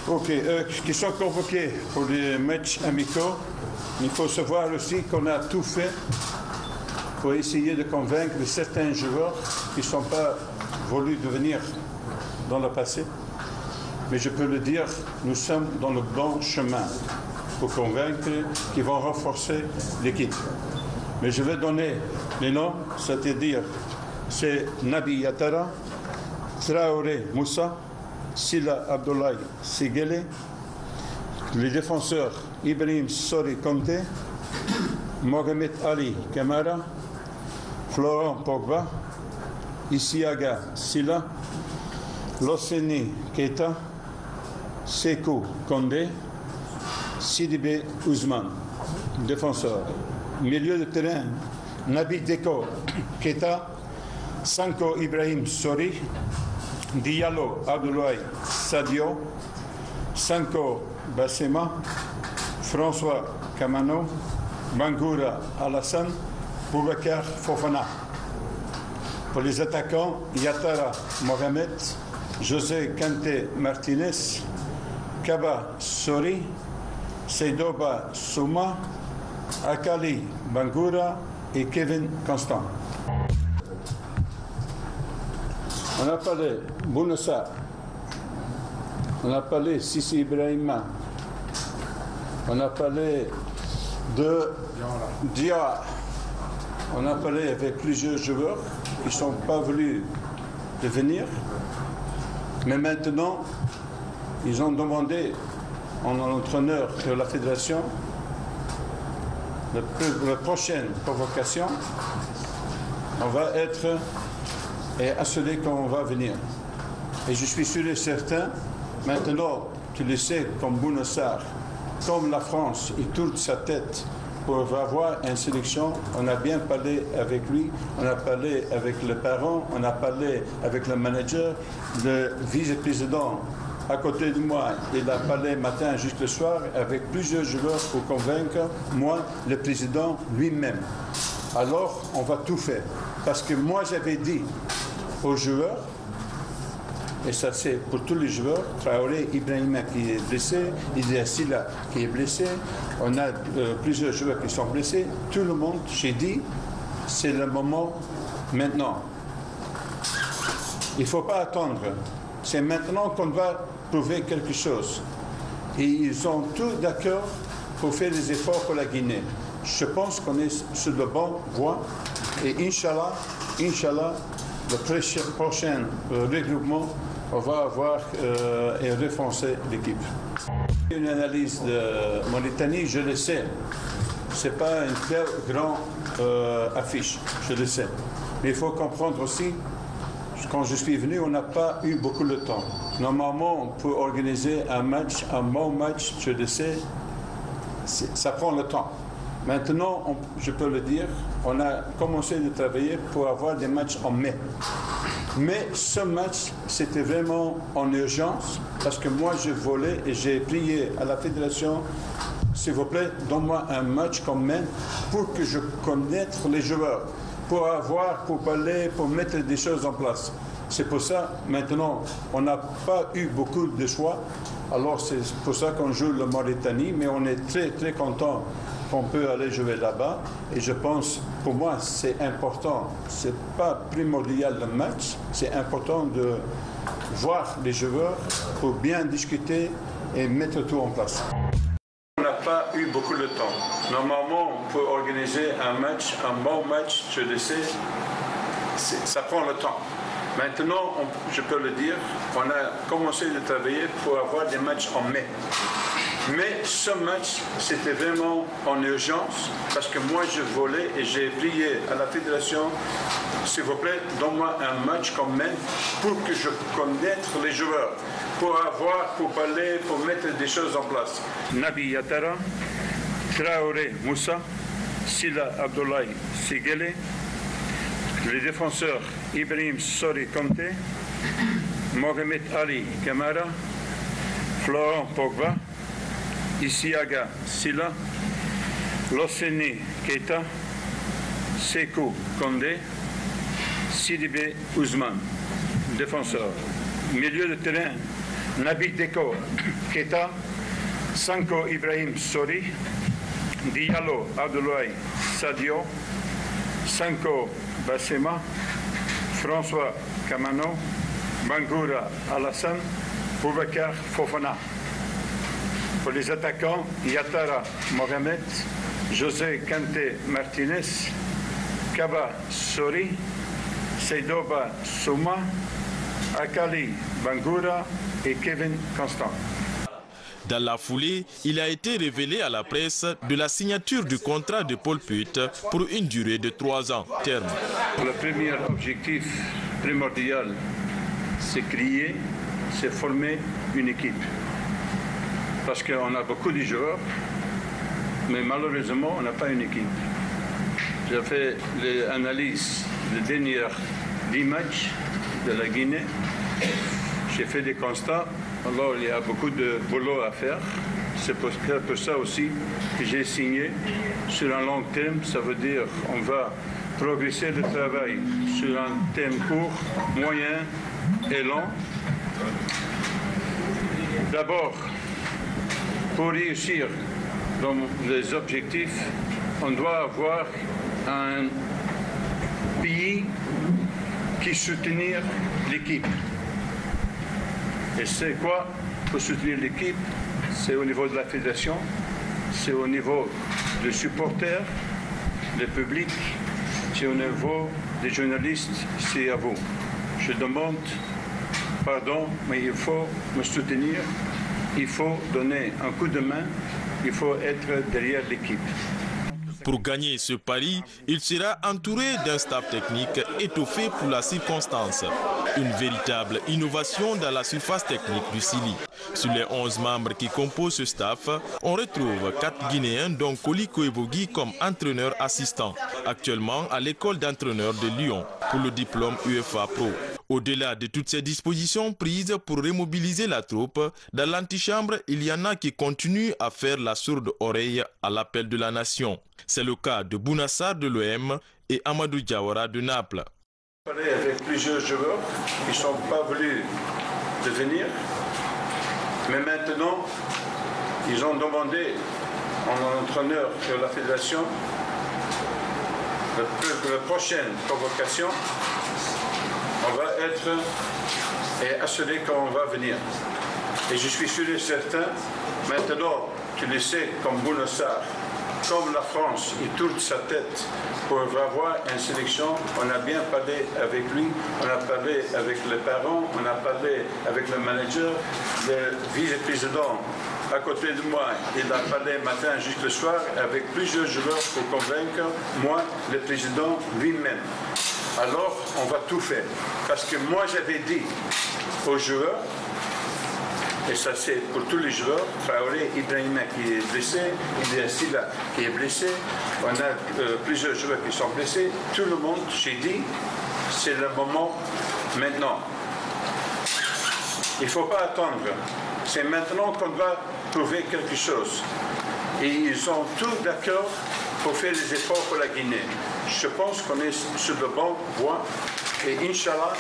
Ok, qui sont convoqués pour les matchs amicaux. Il faut savoir aussi qu'on a tout fait pour essayer de convaincre certains joueurs qui ne sont pas voulus devenir dans le passé. Mais je peux le dire, nous sommes dans le bon chemin pour convaincre qu'ils vont renforcer l'équipe. Mais je vais donner les noms, c'est-à-dire c'est Nabi Yatara, Traoré Moussa, Sila Abdoulaye Sigele, les défenseurs Ibrahim Sori Conte, Mohamed Ali Kamara, Florent Pogba, Isiaga Sila, Loseni Keita, Sekou Condé, Sidibé Ousmane, défenseur. Milieu de terrain, Nabi Deko Keita, Sanko Ibrahim Sori, Diallo Abdoulaye Sadio, Sanko Bassema, François Kamano, Bangoura Alassane, Boubacar Fofana. Pour les attaquants, Yatara Mohamed, José Kanté Martinez, Kaba Sori, Seidoba Souma, Akali Bangoura et Kevin Constant. On a parlé Bounassa, on a parlé Sissi Ibrahima, on a parlé de Dia, on a parlé avec plusieurs joueurs qui ne sont pas voulus de venir, mais maintenant ils ont demandé à l'entraîneur de la fédération la prochaine convocation, on va être et assuré qu'on va venir. Et je suis sûr et certain, maintenant, tu le sais, comme Bounassar, comme la France, il tourne sa tête pour avoir une sélection. On a bien parlé avec lui, on a parlé avec les parents, on a parlé avec le manager, le vice-président à côté de moi, il a parlé matin jusqu'au soir avec plusieurs joueurs pour convaincre moi, le président lui-même. Alors, on va tout faire. Parce que moi, j'avais dit aux joueurs, et ça c'est pour tous les joueurs, Traoré, Ibrahima qui est blessé, Idrissa Sila qui est blessé, on a plusieurs joueurs qui sont blessés, tout le monde, j'ai dit, c'est le moment maintenant. Il ne faut pas attendre. C'est maintenant qu'on va prouver quelque chose. Et ils sont tous d'accord pour faire des efforts pour la Guinée. Je pense qu'on est sur la bonne voie. Et Inch'Allah, le prochain regroupement, on va avoir et renforcer l'équipe. Une analyse de Mauritanie, je le sais. Ce n'est pas une telle grande affiche, je le sais. Mais il faut comprendre aussi, quand je suis venu, on n'a pas eu beaucoup de temps. Normalement, pour organiser un match, un bon match, je le sais, ça prend le temps. Maintenant, je peux le dire, on a commencé de travailler pour avoir des matchs en mai. Mais ce match, c'était vraiment en urgence, parce que moi, je voulais et j'ai prié à la fédération, s'il vous plaît, donne-moi un match quand même pour que je connaisse les joueurs, pour parler, pour mettre des choses en place. C'est pour ça, maintenant, on n'a pas eu beaucoup de choix. Alors, c'est pour ça qu'on joue le Mauritanie, mais on est très, très content qu'on peut aller jouer là-bas. Et je pense, pour moi, c'est important. Ce n'est pas primordial le match, c'est important de voir les joueurs pour bien discuter et mettre tout en place. On n'a pas eu beaucoup de temps. Normalement, pour organiser un match, un bon match, je le sais, ça prend le temps. Maintenant, je peux le dire, on a commencé de travailler pour avoir des matchs en mai. Mais ce match, c'était vraiment en urgence, parce que moi, je voulais et j'ai prié à la fédération, s'il vous plaît, donne-moi un match quand même pour que je connaisse les joueurs, pour parler, pour mettre des choses en place. Nabi Yatara, Traoré Moussa, Sila Abdoulaye Sigele, les défenseurs Ibrahim Sori Conte, Mohamed Ali Kamara, Florent Pogba, Isiaga Sila, Loseni Keita, Sekou Condé, Sidibé Ousmane, défenseur. Milieu de terrain, Nabi Deko Keita, Sanko Ibrahim Sori, Diallo Abdoulaye Sadio, Sanko Bassema, François Kamano, Bangoura Alassane, Boubacar Fofana. Pour les attaquants, Yatara Mohamed, José Kante Martinez, Kaba Sori, Seidoba Souma, Akali Bangoura et Kevin Constant. Dans la foulée, il a été révélé à la presse de la signature du contrat de Paul Put pour une durée de 3 ans. Terme. Le premier objectif primordial, c'est créer, c'est former une équipe. Parce qu'on a beaucoup de joueurs, mais malheureusement, on n'a pas une équipe. J'ai fait l'analyse des derniers 10 matchs de la Guinée. J'ai fait des constats. Alors, il y a beaucoup de boulot à faire. C'est pour ça aussi que j'ai signé sur un long terme. Ça veut dire qu'on va progresser le travail sur un terme court, moyen et long. D'abord, pour réussir dans les objectifs, on doit avoir un pays qui soutient l'équipe. Et c'est quoi pour soutenir l'équipe? C'est au niveau de la fédération, c'est au niveau des supporters, du public, c'est au niveau des journalistes, c'est à vous. Je demande pardon, mais il faut me soutenir, il faut donner un coup de main, il faut être derrière l'équipe. Pour gagner ce pari, il sera entouré d'un staff technique étoffé pour la circonstance. Une véritable innovation dans la surface technique du Sili. Sur les 11 membres qui composent ce staff, on retrouve 4 Guinéens dont Koli Koebogui comme entraîneur assistant, actuellement à l'école d'entraîneurs de Lyon pour le diplôme UEFA Pro. Au-delà de toutes ces dispositions prises pour remobiliser la troupe, dans l'antichambre, il y en a qui continuent à faire la sourde oreille à l'appel de la nation. C'est le cas de Bounassar de l'OM et Amadou Diawara de Naples. J'ai parlé avec plusieurs joueurs qui ne sont pas voulus de venir, mais maintenant, ils ont demandé à un entraîneur de la fédération la prochaine convocation. On va être et assuré qu'on va venir. Et je suis sûr et certain, maintenant, tu le sais, comme Bounassar, comme la France, il tourne sa tête pour avoir une sélection. On a bien parlé avec lui, on a parlé avec les parents, on a parlé avec le manager, le vice-président à côté de moi. Il a parlé matin jusqu'au soir avec plusieurs joueurs pour convaincre moi, le président lui-même. Alors, on va tout faire. Parce que moi, j'avais dit aux joueurs, et ça c'est pour tous les joueurs, Traoré, Ibrahima qui est blessé, Idrissa Silla qui est blessé, on a plusieurs joueurs qui sont blessés, tout le monde, j'ai dit, c'est le moment maintenant. Il ne faut pas attendre, c'est maintenant qu'on va trouver quelque chose. Et ils sont tous d'accord pour faire les efforts pour la Guinée. Je pense qu'on est sur le bon voie et Inch'Allah,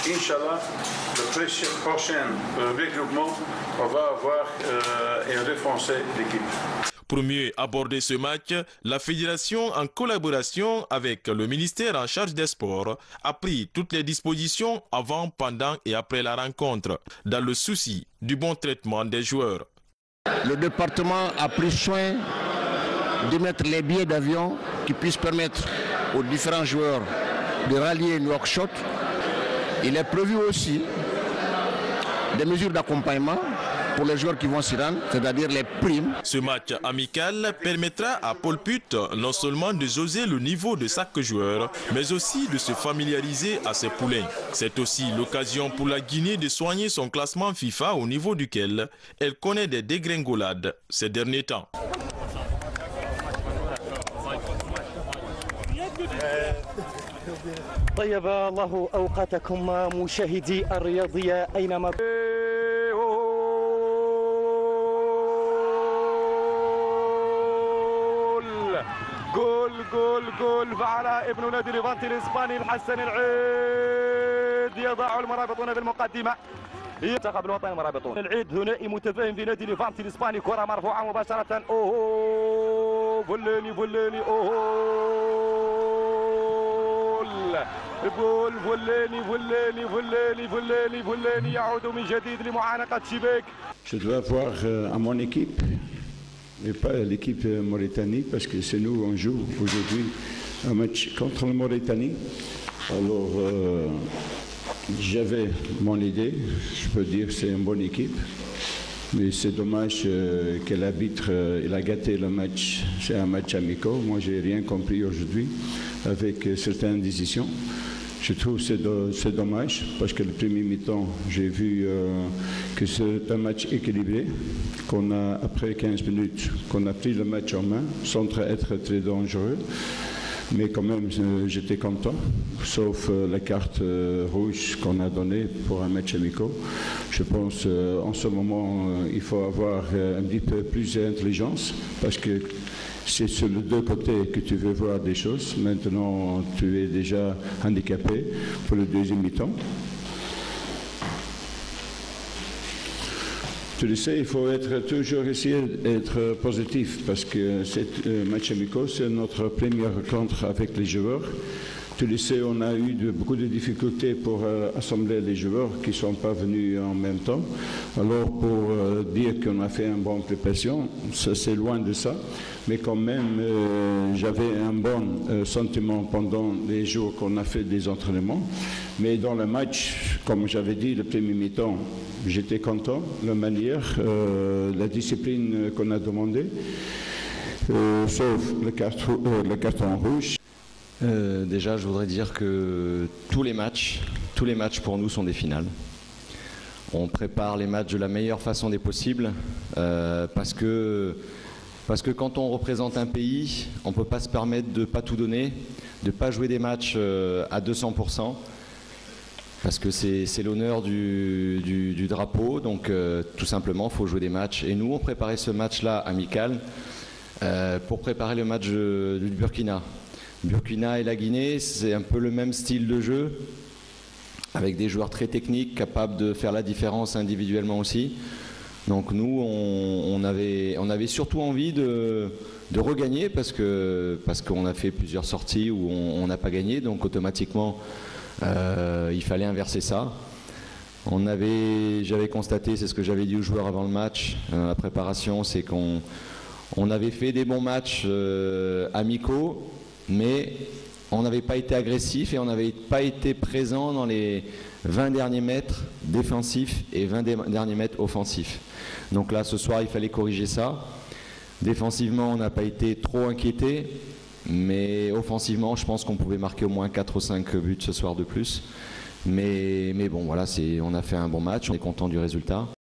le prochain regroupement, on va avoir et renforcer l'équipe. Pour mieux aborder ce match, la fédération, en collaboration avec le ministère en charge des sports, a pris toutes les dispositions avant, pendant et après la rencontre, dans le souci du bon traitement des joueurs. Le département a pris soin de mettre les billets d'avion qui puissent permettre aux différents joueurs de rallier Nouakchott. Il est prévu aussi des mesures d'accompagnement pour les joueurs qui vont s'y rendre, c'est-à-dire les primes. Ce match amical permettra à Paul Put non seulement de jauger le niveau de chaque joueur, mais aussi de se familiariser à ses poulains. C'est aussi l'occasion pour la Guinée de soigner son classement FIFA au niveau duquel elle connaît des dégringolades ces derniers temps. طيب الله أوقاتكم مشاهدي الرياضية أينما جول فعل ابن نادي ليفانتي الإسباني الحسن العيد يضع المرابطون بالمقدمة منتخب الوطني المرابطون. العيد ثنائي متفاهم في نادي ليفانتي الاسباني. كره مرفوعه مباشره. اوه فلاني جول فلاني يعود من جديد لمعانقه شباك. Je dois voir à mon équipe et pas à l'équipe Mauritanie parce que c'est nous on joue aujourd'hui un match contre la Mauritanie. Alors j'avais mon idée, je peux dire que c'est une bonne équipe. Mais c'est dommage que l'arbitre il a gâté le match. C'est un match amical. Moi, j'ai rien compris aujourd'hui avec certaines décisions. Je trouve que c'est dommage parce que le premier mi-temps, j'ai vu que c'est un match équilibré, qu'on a, après 15 minutes, qu'on a pris le match en main sans être très dangereux. Mais quand même, j'étais content, sauf la carte rouge qu'on a donnée pour un match amical. Je pense en ce moment, il faut avoir un petit peu plus d'intelligence parce que c'est sur les deux côtés que tu veux voir des choses. Maintenant, tu es déjà handicapé pour le deuxième mi-temps. Tu le sais, il faut toujours essayer d'être positif parce que ce match amical, c'est notre première rencontre avec les joueurs. Tu le sais, on a eu beaucoup de difficultés pour assembler les joueurs qui ne sont pas venus en même temps. Alors, pour dire qu'on a fait une bonne préparation, c'est loin de ça. Mais quand même, j'avais un bon sentiment pendant les jours qu'on a fait des entraînements. Mais dans le match, comme j'avais dit, le premier mi-temps, j'étais content, la manière, la discipline qu'on a demandé, sauf le carton rouge. Déjà, je voudrais dire que tous les matchs pour nous sont des finales. On prépare les matchs de la meilleure façon des possibles parce que quand on représente un pays, on ne peut pas se permettre de ne pas tout donner, de ne pas jouer des matchs à 200%. Parce que c'est l'honneur du drapeau, donc tout simplement, il faut jouer des matchs. Et nous, on préparait ce match-là amical pour préparer le match du Burkina. Burkina et la Guinée, c'est un peu le même style de jeu, avec des joueurs très techniques, capables de faire la différence individuellement aussi. Donc nous, on avait surtout envie de regagner, parce qu'on a fait plusieurs sorties où on n'a pas gagné, donc automatiquement, il fallait inverser ça. J'avais constaté, c'est ce que j'avais dit aux joueurs avant le match, la préparation, c'est qu'on avait fait des bons matchs amicaux, mais on n'avait pas été agressif et on n'avait pas été présent dans les 20 derniers mètres défensifs et 20 derniers mètres offensifs. Donc là, ce soir, il fallait corriger ça. Défensivement, on n'a pas été trop inquiété. Mais offensivement, je pense qu'on pouvait marquer au moins 4 ou 5 buts ce soir de plus. Mais bon, voilà, on a fait un bon match, on est content du résultat.